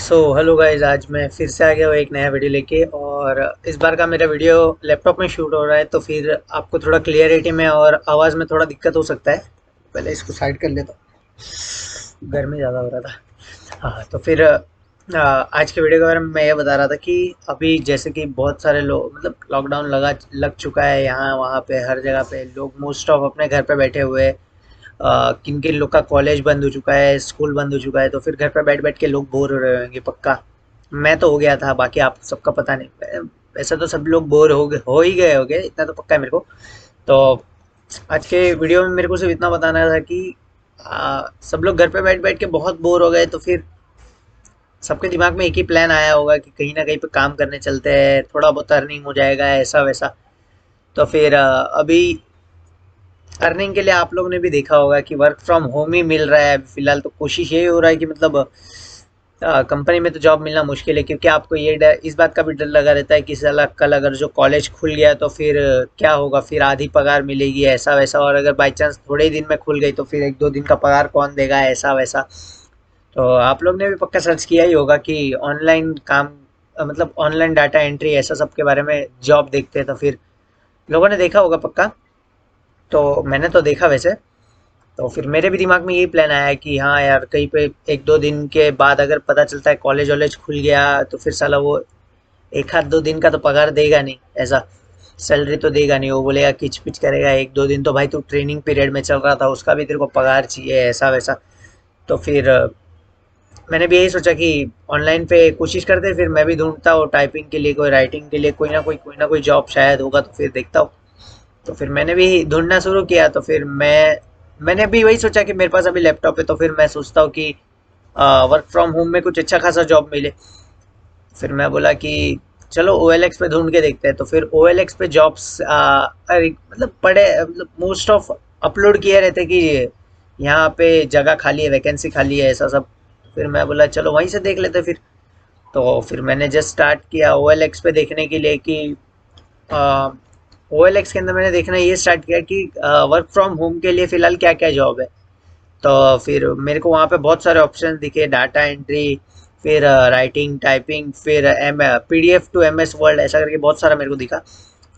Hello guys, आज मैं फिर से आ गया हूँ एक नया वीडियो लेके। और इस बार का मेरा वीडियो लैपटॉप में शूट हो रहा है, तो फिर आपको थोड़ा क्लियरिटी में और आवाज़ में थोड़ा दिक्कत हो सकता है। पहले इसको साइड कर लेता हूँ, गर्मी ज़्यादा हो रहा था। हाँ, तो फिर आज के वीडियो के बारे में मैं ये बता रहा था कि अभी जैसे कि बहुत सारे लोग मतलब लॉकडाउन लग चुका है, यहाँ वहाँ पे हर जगह पे लोग मोस्ट ऑफ अपने घर पे बैठे हुए हैं। किन किन लोग का कॉलेज बंद हो चुका है, स्कूल बंद हो चुका है, तो फिर घर पे बैठ बैठ के लोग बोर हो रहे होंगे पक्का। मैं तो हो गया था, बाकी आप सबका पता नहीं। वैसे तो सब लोग बोर हो ही गए होंगे, इतना तो पक्का है मेरे को। तो आज के वीडियो में मेरे को सिर्फ इतना बताना था कि सब लोग घर पे बैठ बैठ के बहुत बोर हो गए, तो फिर सबके दिमाग में एक ही प्लान आया होगा कि कहीं ना कहीं पे काम करने चलते हैं, थोड़ा बहुत अर्निंग हो जाएगा ऐसा वैसा। तो फिर अभी अर्निंग के लिए आप लोगों ने भी देखा होगा कि वर्क फ्रॉम होम ही मिल रहा है अभी फिलहाल। तो कोशिश यही हो रहा है कि मतलब कंपनी में तो जॉब मिलना मुश्किल है, क्योंकि आपको ये डर, इस बात का भी डर लगा रहता है कि साला कल अगर जो कॉलेज खुल गया तो फिर क्या होगा, फिर आधी पगार मिलेगी ऐसा वैसा। और अगर बाई चांस थोड़े ही दिन में खुल गई तो फिर एक दो दिन का पगार कौन देगा ऐसा वैसा। तो आप लोग ने भी पक्का सर्च किया ही होगा कि ऑनलाइन काम मतलब ऑनलाइन डाटा एंट्री ऐसा सब के बारे में जॉब देखते हैं, तो फिर लोगों ने देखा होगा पक्का। तो मैंने तो देखा वैसे। तो फिर मेरे भी दिमाग में यही प्लान आया है कि हाँ यार, कहीं पे एक दो दिन के बाद अगर पता चलता है कॉलेज वॉलेज खुल गया, तो फिर साला वो एक आध दो दिन का तो पगार देगा नहीं ऐसा। सैलरी तो देगा नहीं, वो बोलेगा किच पिच करेगा एक दो दिन। तो भाई तू ट्रेनिंग पीरियड में चल रहा था, उसका भी तेरे को पगार चाहिए ऐसा वैसा। तो फिर मैंने भी यही सोचा कि ऑनलाइन पे कोशिश करते, फिर मैं भी ढूंढता हूँ टाइपिंग के लिए, कोई राइटिंग के लिए, कोई ना कोई जॉब शायद होगा, तो फिर देखता हूँ। तो फिर मैंने भी ढूंढना शुरू किया। तो फिर मैंने भी वही सोचा कि मेरे पास अभी लैपटॉप है, तो फिर मैं सोचता हूँ कि वर्क फ्रॉम होम में कुछ अच्छा खासा जॉब मिले। फिर मैं बोला कि चलो OLX पे ढूंढ के देखते हैं। तो फिर OLX पे जॉब्स मतलब पड़े, मतलब मोस्ट ऑफ अपलोड किए रहते कि यहाँ पे जगह खाली है, वैकेंसी खाली है ऐसा सब। फिर मैं बोला चलो वहीं से देख लेते हैं फिर। तो फिर मैंने जस्ट स्टार्ट किया OLX पे देखने के लिए कि OLX के अंदर मैंने देखना ये स्टार्ट किया कि वर्क फ्रॉम होम के लिए फ़िलहाल क्या क्या जॉब है। तो फिर मेरे को वहाँ पे बहुत सारे ऑप्शन दिखे, डाटा एंट्री, फिर राइटिंग टाइपिंग, फिर PDF टू MS वर्ड ऐसा करके बहुत सारा मेरे को दिखा।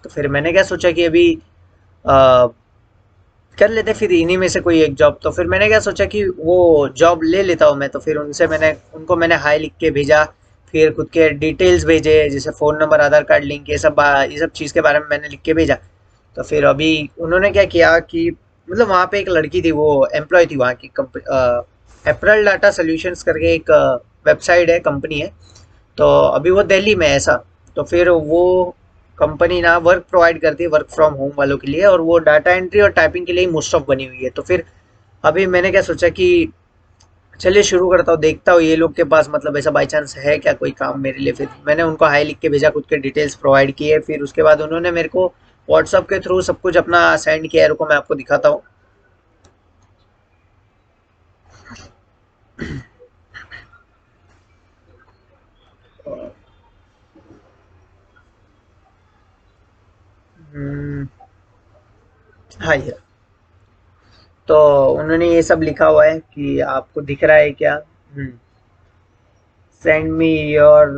तो फिर मैंने क्या सोचा कि अभी अ, कर लेते फिर इन्हीं में से कोई एक जॉब। तो फिर मैंने क्या सोचा कि वो जॉब ले लेता हूँ मैं। तो फिर मैंने हाई लिख के भेजा। फिर खुद के डिटेल्स भेजे, जैसे फ़ोन नंबर, आधार कार्ड लिंक, ये सब चीज़ के बारे में मैंने लिख के भेजा। तो फिर अभी उन्होंने क्या किया कि मतलब वहाँ पे एक लड़की थी, वो एम्प्लॉय थी वहाँ की कंपनी, एप्रल डाटा सोल्यूशंस करके एक वेबसाइट है, कंपनी है। तो अभी वो दिल्ली में है ऐसा। तो फिर वो कंपनी ना वर्क प्रोवाइड करती है वर्क फ्रॉम होम वालों के लिए, और वो डाटा एंट्री और टाइपिंग के लिए ही मोस्ट ऑफ बनी हुई है। तो फिर अभी मैंने क्या सोचा कि चलिए शुरू करता हूँ, देखता हूँ ये लोग के पास मतलब ऐसा बाई चांस है क्या कोई काम मेरे लिए। फिर मैंने उनको हाई लिख के भेजा, खुद के डिटेल्स प्रोवाइड किए। फिर उसके बाद उन्होंने मेरे को व्हाट्सअप के थ्रू सब कुछ अपना सेंड किया। रुको मैं आपको दिखाता हूँ। हम्म, हाँ ये। तो उन्होंने ये सब लिखा हुआ है कि आपको दिख रहा है क्या। सेंड मी योर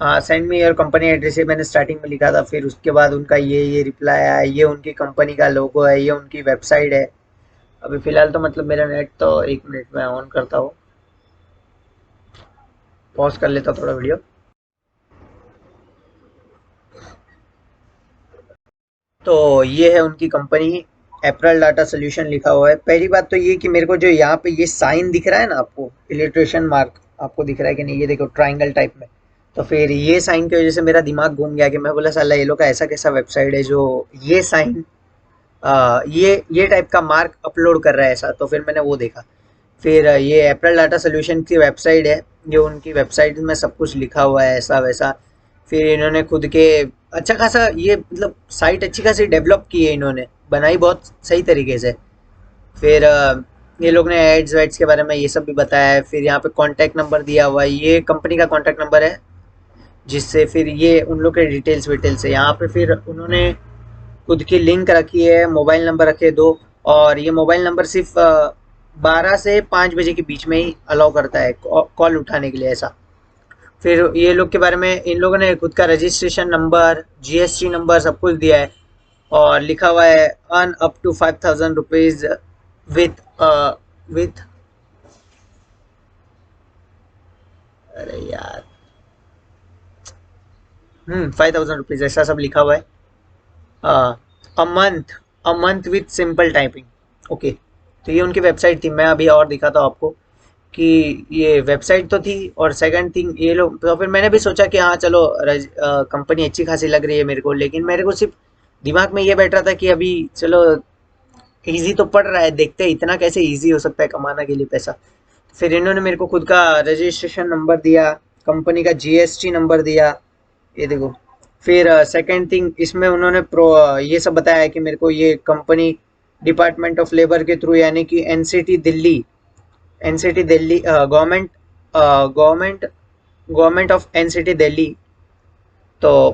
हाँ, send me your company address, ये मैंने स्टार्टिंग में लिखा था। फिर उसके बाद उनका ये रिप्लाई आया, ये उनकी कंपनी का लोगो है, ये उनकी वेबसाइट है। अभी फिलहाल तो मतलब मेरा नेट तो 1 मिनट में ऑन करता हूँ, पॉज कर लेता हूँ थोड़ा वीडियो। तो ये है उनकी कंपनी, अप्रैल डाटा सोल्यूशन लिखा हुआ है। पहली बात तो ये कि मेरे को जो यहाँ पे ये साइन दिख रहा है ना, आपको इलिट्रेशन मार्क आपको दिख रहा है कि नहीं, ये देखो ट्राइंगल टाइप में। तो फिर ये साइन की वजह से मेरा दिमाग घूम गया कि मैं बोला साला ये लोग का ऐसा कैसा वेबसाइट है जो ये साइन ये टाइप का मार्क अपलोड कर रहा है ऐसा। तो फिर मैंने वो देखा। फिर ये अप्रैल डाटा सोल्यूशन की वेबसाइट है, जो उनकी वेबसाइट में सब कुछ लिखा हुआ है ऐसा वैसा। फिर इन्होंने खुद के अच्छा खासा ये मतलब साइट अच्छी खासी डेवलप की है, इन्होंने बनाई बहुत सही तरीके से। फिर ये लोग ने एड्स वेड्स के बारे में ये सब भी बताया है। फिर यहाँ पे कॉन्टैक्ट नंबर दिया हुआ है, ये कंपनी का कॉन्टैक्ट नंबर है, जिससे फिर ये उन लोग के डिटेल्स विटेल्स है यहाँ पे। फिर उन्होंने खुद की लिंक रखी है, मोबाइल नंबर रखे दो। और ये मोबाइल नंबर सिर्फ 12 से 5 बजे के बीच में ही अलाउ करता है कॉल उठाने के लिए ऐसा। फिर ये लोग के बारे में इन लोगों ने खुद का रजिस्ट्रेशन नंबर, जीएसटी नंबर सब कुछ दिया है और लिखा हुआ है earn up to 5,000 rupees with with, अरे यार 5,000 रुपीज ऐसा सब लिखा हुआ है। A month, a month with simple typing. Okay, तो ये उनकी वेबसाइट थी। मैं अभी और दिखाता हूँ आपको कि ये वेबसाइट तो थी, और सेकंड थिंग ये लोग, तो फिर मैंने भी सोचा कि हाँ चलो कंपनी अच्छी खासी लग रही है मेरे को, लेकिन मेरे को सिर्फ दिमाग में ये बैठ रहा था कि अभी चलो इजी तो पड़ रहा है, देखते हैं इतना कैसे इजी हो सकता है कमाना के लिए पैसा। फिर इन्होंने मेरे को खुद का रजिस्ट्रेशन नंबर दिया, कंपनी का जीएसटी नंबर दिया, ये देखो। फिर सेकंड थिंग इसमें उन्होंने ये सब बताया कि मेरे को ये कंपनी डिपार्टमेंट ऑफ लेबर के थ्रू, यानी कि NCT Delhi, NCT Delhi government government of NCT Delhi, तो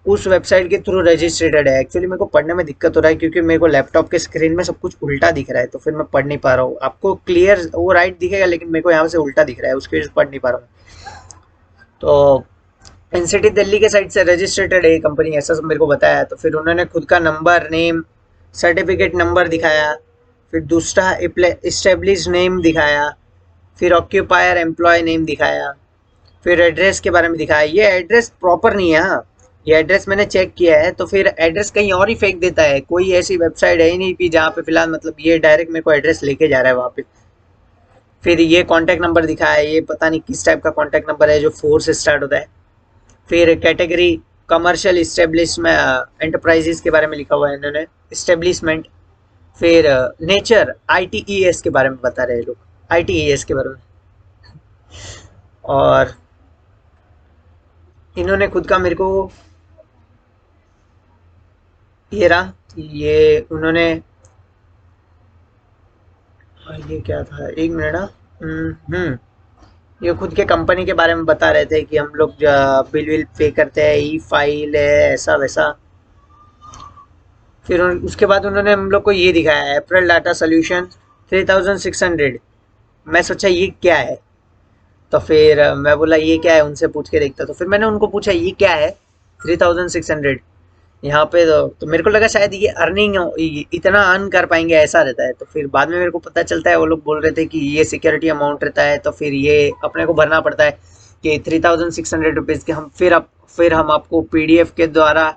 उस वेबसाइट के थ्रू रजिस्ट्रेटेड है। एक्चुअली मेरे को पढ़ने में दिक्कत हो रहा है क्योंकि मेरे को लैपटॉप के स्क्रीन में सब कुछ उल्टा दिख रहा है, तो फिर मैं पढ़ नहीं पा रहा हूँ। आपको क्लियर वो राइट दिखेगा, लेकिन मेरे को यहाँ से उल्टा दिख रहा है, उसकी वजह से पढ़ नहीं पा रहा हूँ। तो एनसीटी दिल्ली के साइड से रजिस्ट्रेटेड है ये कंपनी, ऐसा सब मेरे को बताया। तो फिर उन्होंने खुद का नंबर, नेम, सर्टिफिकेट नंबर दिखाया, फिर दूसरा इस्टेब्लिश नेम दिखाया, फिर ऑक्यूपायर एम्प्लॉय नेम दिखाया, फिर एड्रेस के बारे में दिखाया। ये एड्रेस प्रॉपर नहीं है, हाँ ये एड्रेस मैंने चेक किया है, तो फिर एड्रेस कहीं और ही फेंक देता है। कोई ऐसी वेबसाइट है ही नहीं कि जहाँ पे फिलहाल मतलब ये डायरेक्ट मेरे को एड्रेस लेके जा रहा है वहाँ पे। फिर ये कॉन्टैक्ट नंबर दिखाया है, ये पता नहीं किस टाइप का कॉन्टैक्ट नंबर है जो 4 से स्टार्ट होता है। फिर कैटेगरी कमर्शियल इस्टेब्लिशमेंट एंटरप्राइजेस के बारे में लिखा हुआ है इन्होंने, इस्टेब्लिशमेंट। फिर नेचर, आईटीईएस के बारे में बता रहे हैं लोग, आईटीईएस के बारे में। और इन्होंने खुद का मेरे को ये रहा, ये उन्होंने, ये क्या था, एक मिनट ना। ये खुद के कंपनी के बारे में बता रहे थे कि हम लोग बिल विल पे करते हैं, ई फाइल है, ऐसा वैसा। फिर उसके बाद उन्होंने हम लोग को ये दिखाया है, अप्रैल डाटा सोल्यूशन 3,600। मैं सोचा ये क्या है, तो फिर मैं बोला ये क्या है, उनसे पूछ के देखता। तो फिर मैंने उनको पूछा ये क्या है 3,600 यहाँ पे, तो मेरे को लगा शायद ये अर्निंग इतना अर्न कर पाएंगे ऐसा रहता है। तो फिर बाद में मेरे को पता चलता है, वो लोग बोल रहे थे कि ये सिक्योरिटी अमाउंट रहता है, तो फिर ये अपने को भरना पड़ता है कि 3,600 रुपीज़ के हम फिर हम आपको पीडीएफ के द्वारा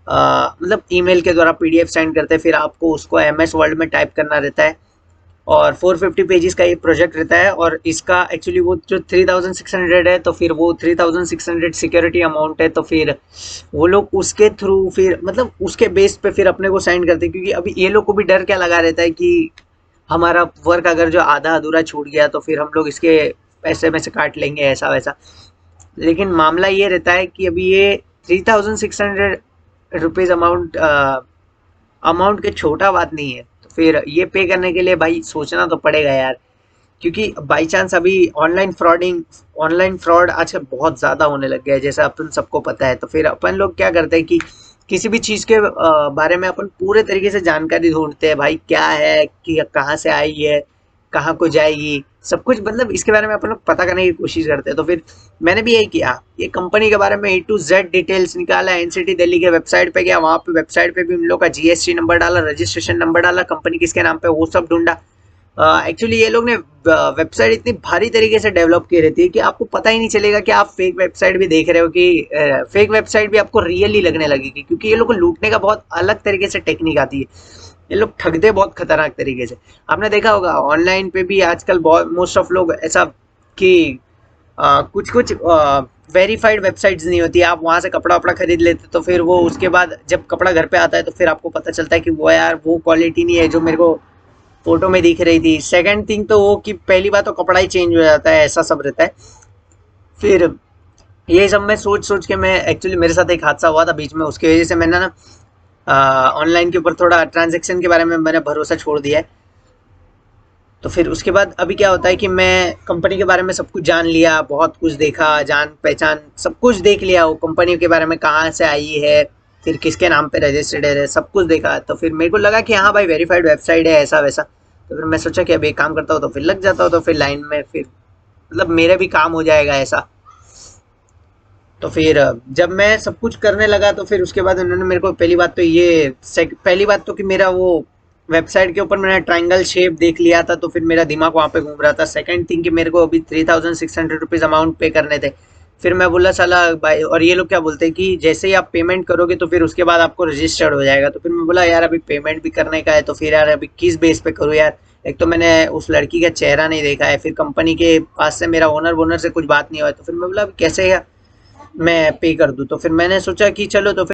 मतलब ईमेल के द्वारा पीडीएफ सेंड करते हैं, फिर आपको उसको एमएस वर्ड में टाइप करना रहता है, और 450 पेजेस का ये प्रोजेक्ट रहता है। और इसका एक्चुअली वो जो 3,600 है, तो फिर वो 3,600 सिक्योरिटी अमाउंट है, तो फिर वो लोग उसके थ्रू फिर मतलब उसके बेस पे फिर अपने को साइन करते हैं, क्योंकि अभी ये लोग को भी डर क्या लगा रहता है कि हमारा वर्क अगर जो आधा अधूरा छूट गया तो फिर हम लोग इसके पैसे में से काट लेंगे, ऐसा वैसा। लेकिन मामला ये रहता है कि अभी ये 3,600 रुपीज़ अमाउंट के छोटा बात नहीं है, तो फिर ये पे करने के लिए भाई सोचना तो पड़ेगा यार, क्योंकि बाई चांस अभी ऑनलाइन फ्रॉड आजकल बहुत ज़्यादा होने लग गया है, जैसा अपन सबको पता है। तो फिर अपन लोग क्या करते हैं कि किसी भी चीज़ के बारे में अपन पूरे तरीके से जानकारी ढूंढते हैं, भाई क्या है कि कहाँ से आई है, कहाँ को जाएगी, सब कुछ मतलब इसके बारे में अपन लोग पता करने की कोशिश करते हैं। तो फिर मैंने भी यही किया, ये कंपनी के बारे में A to Z डिटेल्स निकाला, एनसीटी दिल्ली के वेबसाइट पे गया, वहाँ पे वेबसाइट पे भी उन लोग का जीएसटी नंबर डाला, रजिस्ट्रेशन नंबर डाला, कंपनी किसके नाम पे वो सब ढूंढा। एक्चुअली ये लोग ने वेबसाइट इतनी भारी तरीके से डेवलप की रहती है कि आपको पता ही नहीं चलेगा कि आप फेक वेबसाइट भी देख रहे हो, कि फेक वेबसाइट भी आपको रियली लगने लगेगी, क्योंकि ये लोग को लूटने का बहुत अलग तरीके से टेक्निक आती है। ये लोग ठगते बहुत खतरनाक तरीके से। आपने देखा होगा ऑनलाइन पे भी आजकल बहुत मोस्ट ऑफ लोग ऐसा कि कुछ कुछ वेरीफाइड वेबसाइट्स नहीं होती, आप वहाँ से कपड़ा वपड़ा खरीद लेते, तो फिर वो उसके बाद जब कपड़ा घर पे आता है तो फिर आपको पता चलता है कि वो यार वो क्वालिटी नहीं है जो मेरे को फोटो में दिख रही थी। सेकंड थिंग तो वो कि पहली बात तो कपड़ा ही चेंज हो जाता है, ऐसा सब रहता है। फिर ये सब मैं सोच सोच के मैं एक्चुअली मेरे साथ एक हादसा हुआ था बीच में, उसकी वजह से मैंने ना ऑनलाइन के ऊपर थोड़ा ट्रांजैक्शन के बारे में मैंने भरोसा छोड़ दिया है। तो फिर उसके बाद अभी क्या होता है कि मैं कंपनी के बारे में सब कुछ जान लिया, बहुत कुछ देखा, जान पहचान सब कुछ देख लिया, वो कंपनी के बारे में कहाँ से आई है, फिर किसके नाम पे रजिस्टर्ड है, सब कुछ देखा। तो फिर मेरे को लगा कि हाँ भाई वेरीफाइड वेबसाइट है, ऐसा वैसा। तो फिर मैं सोचा कि अब एक काम करता हूँ तो फिर लग जाता हूँ, तो फिर लाइन में फिर मतलब मेरा भी काम हो जाएगा ऐसा। तो फिर जब मैं सब कुछ करने लगा तो फिर उसके बाद उन्होंने मेरे को पहली बात तो पहली बात तो कि मेरा वो वेबसाइट के ऊपर मैंने ट्रायंगल शेप देख लिया था, तो फिर मेरा दिमाग वहाँ पे घूम रहा था। सेकंड थिंग कि मेरे को अभी 3600 रुपीज़ अमाउंट पे करने थे। फिर मैं बोला साला भाई, और ये लोग क्या बोलते हैं कि जैसे ही आप पेमेंट करोगे तो फिर उसके बाद आपको रजिस्टर्ड हो जाएगा। तो फिर मैं बोला यार अभी पेमेंट भी करने का है, तो फिर यार अभी किस बेस पे करूँ यार। एक तो मैंने उस लड़की का चेहरा नहीं देखा है, फिर कंपनी के पास से मेरा ओनर वोनर से कुछ बात नहीं हुआ है, तो फिर मैं बोला अभी कैसे यार मैं पे कर दूँ। तो फिर मैंने सोचा कि चलो, तो